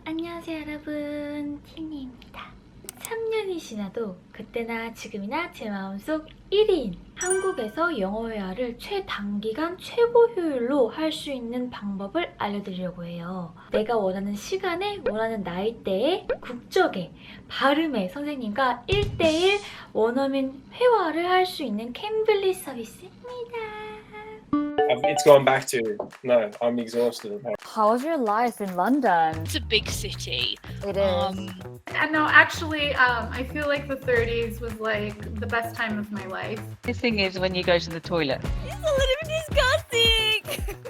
안녕하세요 여러분, 티니입니다. 3년이 지나도 그때나 지금이나 제 마음속 1위인 한국에서 영어회화를 최단기간 최고 효율로 할 수 있는 방법을 알려드리려고 해요. 내가 원하는 시간에 원하는 나이대에 국적에 발음의 선생님과 1대1 원어민 회화를 할 수 있는 캠블리 서비스입니다. It's gone back to, no, I'm exhausted. How's your life in London? It's a big city. It is. No, actually, I feel like the 30s was like the best time of my life. The thing is when you go to the toilet. It's a little bit disgusting.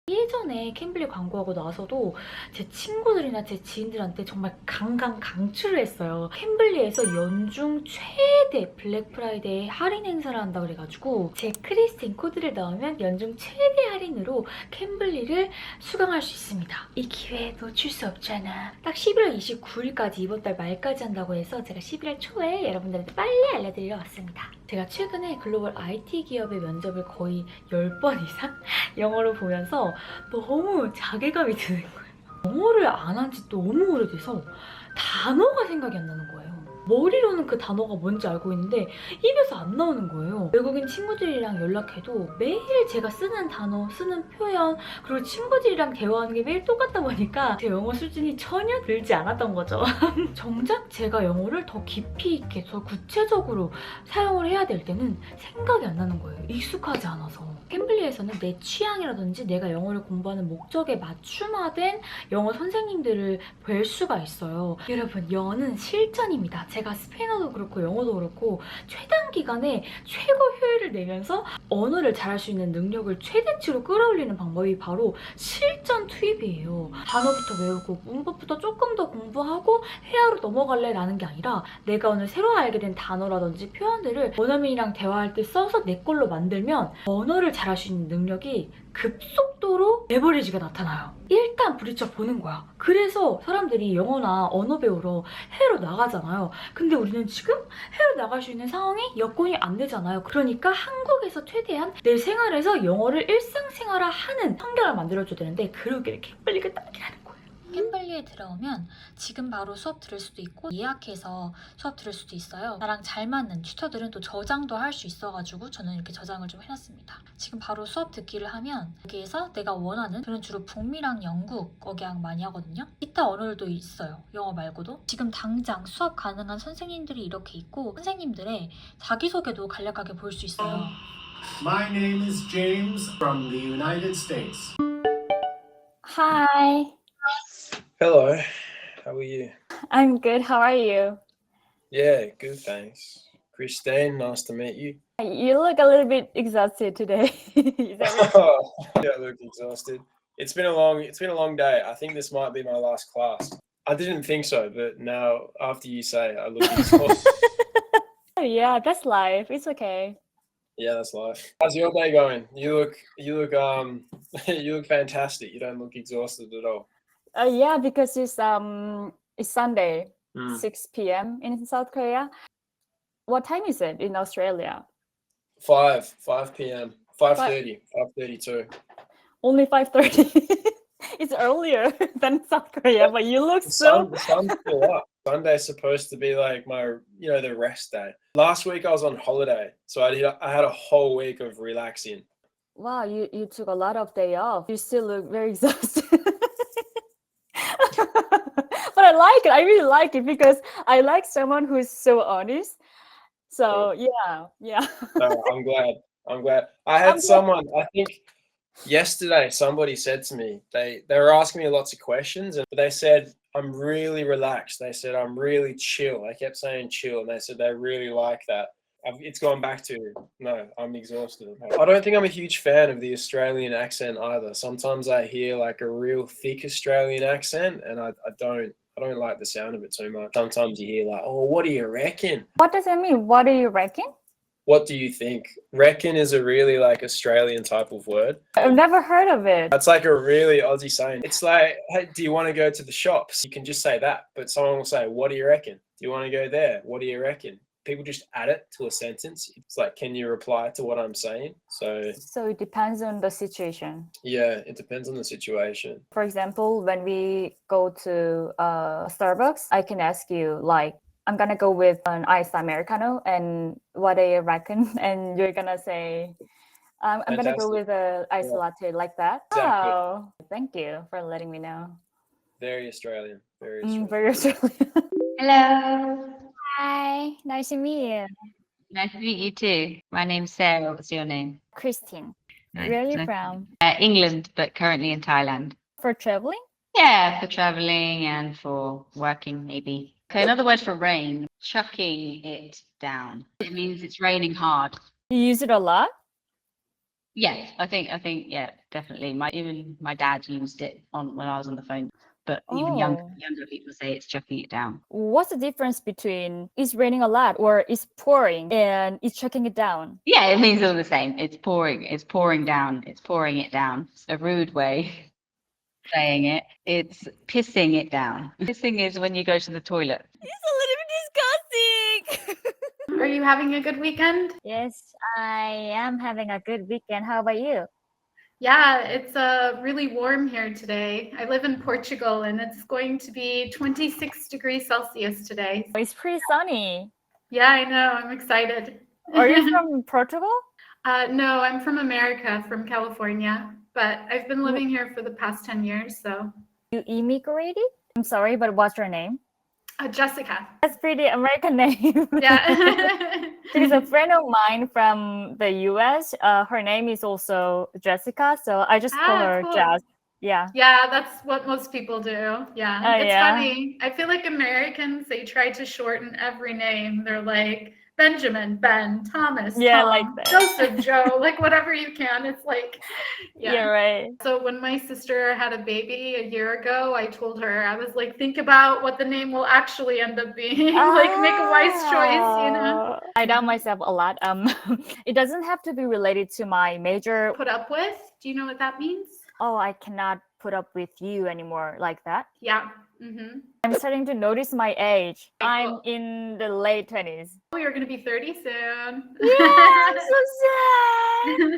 예전에 캠블리 광고하고 나서도 제 친구들이나 제 지인들한테 정말 강추를 했어요. 캠블리에서 연중 최대 블랙 프라이데이 할인 행사를 한다 그래가지고 제 크리스틴 코드를 넣으면 연중 최대 할인으로 캠블리를 수강할 수 있습니다. 이 기회 놓칠 수 없잖아. 딱 11월 29일까지 이번 달 말까지 한다고 해서 제가 11월 초에 여러분들한테 빨리 알려드리러 왔습니다. 제가 최근에 글로벌 IT 기업의 면접을 거의 10번 이상 영어로 보면서 너무 자괴감이 드는 거예요. 영어를 안 한 지 너무 오래돼서 단어가 생각이 안 나는 거예요. 머리로는 그 단어가 뭔지 알고 있는데 입에서 안 나오는 거예요. 외국인 친구들이랑 연락해도 매일 제가 쓰는 단어, 쓰는 표현, 그리고 친구들이랑 대화하는 게 매일 똑같다 보니까 제 영어 수준이 전혀 늘지 않았던 거죠. 정작 제가 영어를 더 깊이 있게, 더 구체적으로 사용을 해야 될 때는 생각이 안 나는 거예요. 익숙하지 않아서. 캠블리에서는 내 취향이라든지 내가 영어를 공부하는 목적에 맞춤화된 영어 선생님들을 뵐 수가 있어요. 여러분, 영어는 실전입니다. 제가 스페인어도 그렇고 영어도 그렇고 최단기간에 최고 효율을 내면서 언어를 잘할 수 있는 능력을 최대치로 끌어올리는 방법이 바로 실전 투입이에요. 단어부터 외우고 문법부터 조금 더 공부하고 회화로 넘어갈래 라는 게 아니라 내가 오늘 새로 알게 된 단어라든지 표현들을 원어민이랑 대화할 때 써서 내 걸로 만들면 언어를 잘할 수 있는 능력이 급속도로 레버리지가 나타나요. 일단 부딪혀 보는 거야. 그래서 사람들이 영어나 언어 배우러 해외로 나가잖아요. 근데 우리는 지금 해외로 나갈 수 있는 상황이 여건이 안 되잖아요. 그러니까 한국에서 최대한 내 생활에서 영어를 일상생활화하는 환경을 만들어줘야 되는데 그러기를 캠블리가 딱이라는 거예요. 캠블리에 들어오면 지금 바로 수업 들을 수도 있고 예약해서 수업 들을 수도 있어요. 나랑 잘 맞는 튜터들은 또 저장도 할 수 있어가지고 저는 이렇게 저장을 좀 해놨습니다. 지금 바로 수업 듣기를 하면 여기에서 내가 원하는, 저는 주로 북미랑 영국 억양 많이 하거든요. 기타 언어들도 있어요. 영어 말고도. 지금 당장 수업 가능한 선생님들이 이렇게 있고 선생님들의 자기소개도 간략하게 볼 수 있어요. My name is James from the United States. Hi. Hello, how are you? I'm good. How are you? Yeah, good, thanks. Christine, nice to meet you. You look a little bit exhausted today. Is that right? Yeah, I look exhausted. It's been a long day. I think this might be my last class. I didn't think so, but now after you say, I look exhausted. Yeah, that's life. It's okay. Yeah, that's life. How's your day going? You look you look fantastic. You don't look exhausted at all. Yeah, because it's Sunday, Mm. 6 p.m. in South Korea. What time is it in Australia? 5 p.m. 5:30, 5:32. Only 5:30. It's earlier than South Korea, but you look so... The sun's still up. Sunday's supposed to be like my, the rest day. Last week I was on holiday, so I had a whole week of relaxing. Wow, you took a lot of day off. You still look very exhausted. But I like it. I really like it because I like someone who is so honest. So yeah. So I'm glad. I had someone, I think yesterday, somebody said to me, they were asking me lots of questions, and they said I'm really relaxed. They said I'm really chill. I kept saying chill, and they said they really like that. It's gone back to, no, I'm exhausted. I don't think I'm a huge fan of the Australian accent either. Sometimes I hear like a real thick Australian accent, and I don't like the sound of it too much. Sometimes you hear like, oh, what do you reckon? What does it mean? What do you reckon? What do you think? Reckon is a really like Australian type of word. I've never heard of it. It's like a really Aussie saying. It's like, hey, do you want to go to the shops? You can just say that, but someone will say, what do you reckon? Do you want to go there? What do you reckon? people just add it to a sentence. It's like, can you reply to what I'm saying? So it depends on the situation. yeah, it depends on the situation. For example, when we go to Starbucks, I can ask you like, I'm gonna go with an iced Americano, and what do you reckon? And you're gonna say, I'm gonna go Fantastic. with a iced Yeah. latte, like that. Exactly. Oh, thank you for letting me know. Very Australian. Very Australian. Very Australian. Hello. Hi, nice to meet you. Nice to meet you too. My name's Sarah. What's your name? Christine. Nice. Where are you Nice. from? England, but currently in Thailand. For traveling? Yeah, for traveling and for working, maybe. Okay, another word for rain. Chucking it down. It means it's raining hard. You use it a lot? Yes, I think, yeah, definitely. Even my dad used it when I was on the phone. But even younger people say it's chucking it down. What's the difference between it's raining a lot or it's pouring and it's chucking it down? Yeah, it means all the same. It's pouring down. It's pouring it down. It's a rude way of saying it. It's pissing it down. Pissing is when you go to the toilet. It's a little bit disgusting. Are you having a good weekend? Yes, I am having a good weekend. How about you? Yeah, it's really warm here today. I live in Portugal and it's going to be 26 degrees Celsius today. It's pretty sunny. Yeah, I know. I'm excited. Are you from Portugal? No, I'm from America, from California, but I've been living here for the past 10 years, so. You immigrated? I'm sorry, but what's your name? Jessica. That's pretty American name. Yeah. There's a friend of mine from the US. Her name is also Jessica, so I just call her cool. Jess. Yeah. Yeah, that's what most people do. Yeah. Oh, It's yeah. funny. I feel like Americans, they try to shorten every name. They're like Benjamin, Ben, Thomas, Yeah, Tom, like that. Joseph, Joe, like whatever you can. It's like, Yeah, right. So when my sister had a baby a year ago, I told her, I was like, think about what the name will actually end up being. Like, make a wise choice, you know? I doubt myself a lot. It doesn't have to be related to my major. Put up with? Do you know what that means? Oh, I cannot put up with you anymore, like that. Yeah. Mm-hmm. I'm starting to notice my age. Cool. I'm in the late 20s. Oh, you're going to be 30 soon. Yeah, I'm so sad.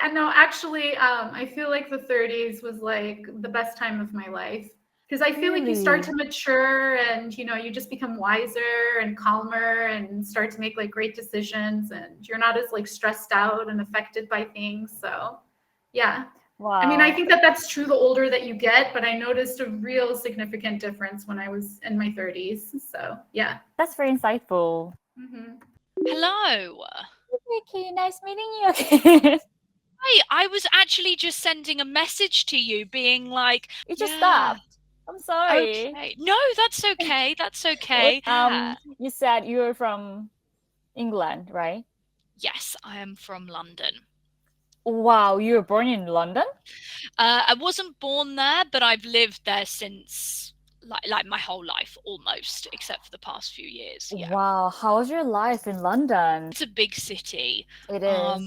And no, actually, I feel like the 30s was like the best time of my life. Because I feel like you start to mature and, you know, you just become wiser and calmer and start to make like great decisions and you're not as like stressed out and affected by things. So, yeah. Wow. I mean, I think that that's true the older that you get, but I noticed a real significant difference when I was in my 30s. So, yeah. That's very insightful. Mm-hmm. Hello. Vicky, nice meeting you again. Hey, I was actually just sending a message to you being like, It just yeah, stopped. I'm sorry. Okay. No, that's okay. That's okay. You said you're from England, right? Yes, I am from London. Wow, you were born in London? I wasn't born there, but I've lived there since like my whole life almost, except for the past few years. Yeah. Wow, how's your life in London? It's a big city. It is.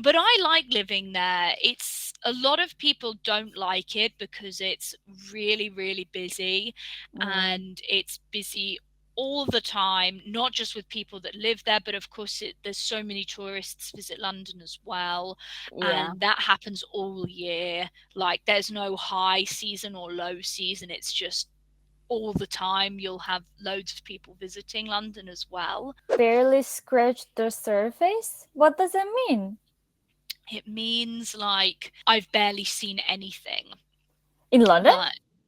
But I like living there. It's a lot of people don't like it because it's really, really busy and it's busy all the time, not just with people that live there, but of course there's so many tourists visit London as well. Yeah. And that happens all year. Like there's no high season or low season. It's just all the time you'll have loads of people visiting London as well. Barely scratched the surface? What does that mean? It means like I've barely seen anything. In London?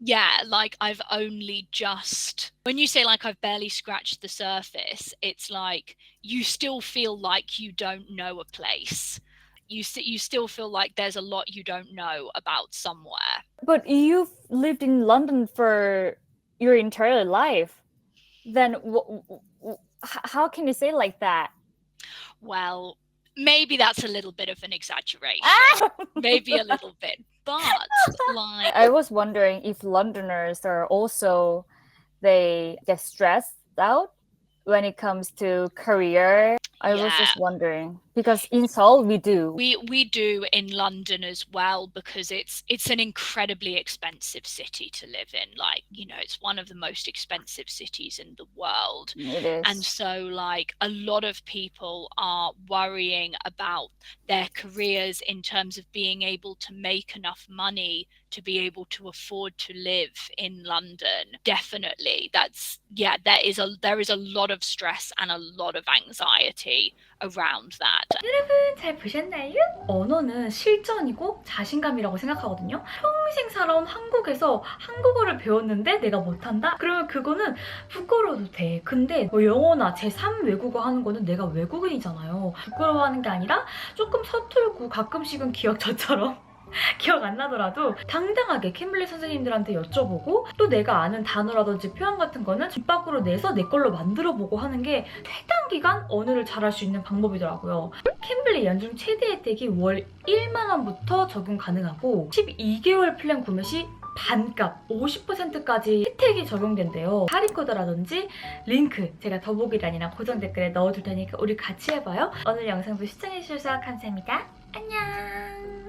Yeah, like I've only just, when you say like I've barely scratched the surface, it's like you still feel like you don't know a place. You still feel like there's a lot you don't know about somewhere. But you've lived in London for your entire life. Then how can you say like that? Well, maybe that's a little bit of an exaggeration. Maybe a little bit. But like, I was wondering if Londoners are also, they get stressed out when it comes to career. I was just wondering. Because in Seoul we do. We do in London as well, because it's an incredibly expensive city to live in. Like, you know, it's one of the most expensive cities in the world. It is. And so like a lot of people are worrying about their careers in terms of being able to make enough money to be able to afford to live in London. Definitely, there is a lot of stress and a lot of anxiety around that. 여러분 잘 보셨나요? 언어는 실전이고 자신감이라고 생각하거든요. 평생 살아온 한국에서 한국어를 배웠는데 내가 못한다? 그러면 그거는 부끄러워도 돼. 근데 뭐 영어나 제3 외국어 하는 거는 내가 외국인이잖아요. 부끄러워하는 게 아니라 조금 서툴고 가끔씩은 기억 저처럼 기억 안 나더라도 당당하게 캠블리 선생님들한테 여쭤보고 또 내가 아는 단어라든지 표현 같은 거는 입 밖으로 내서 내 걸로 만들어보고 하는 게 최단기간 언어를 잘할 수 있는 방법이더라고요. 캠블리 연중 최대 혜택이 월 1만 원부터 적용 가능하고 12개월 플랜 구매 시 반값 50%까지 혜택이 적용된대요. 할인 코드라든지 링크 제가 더보기란이나 고정 댓글에 넣어둘 테니까 우리 같이 해봐요. 오늘 영상도 시청해주셔서 감사합니다. 안녕.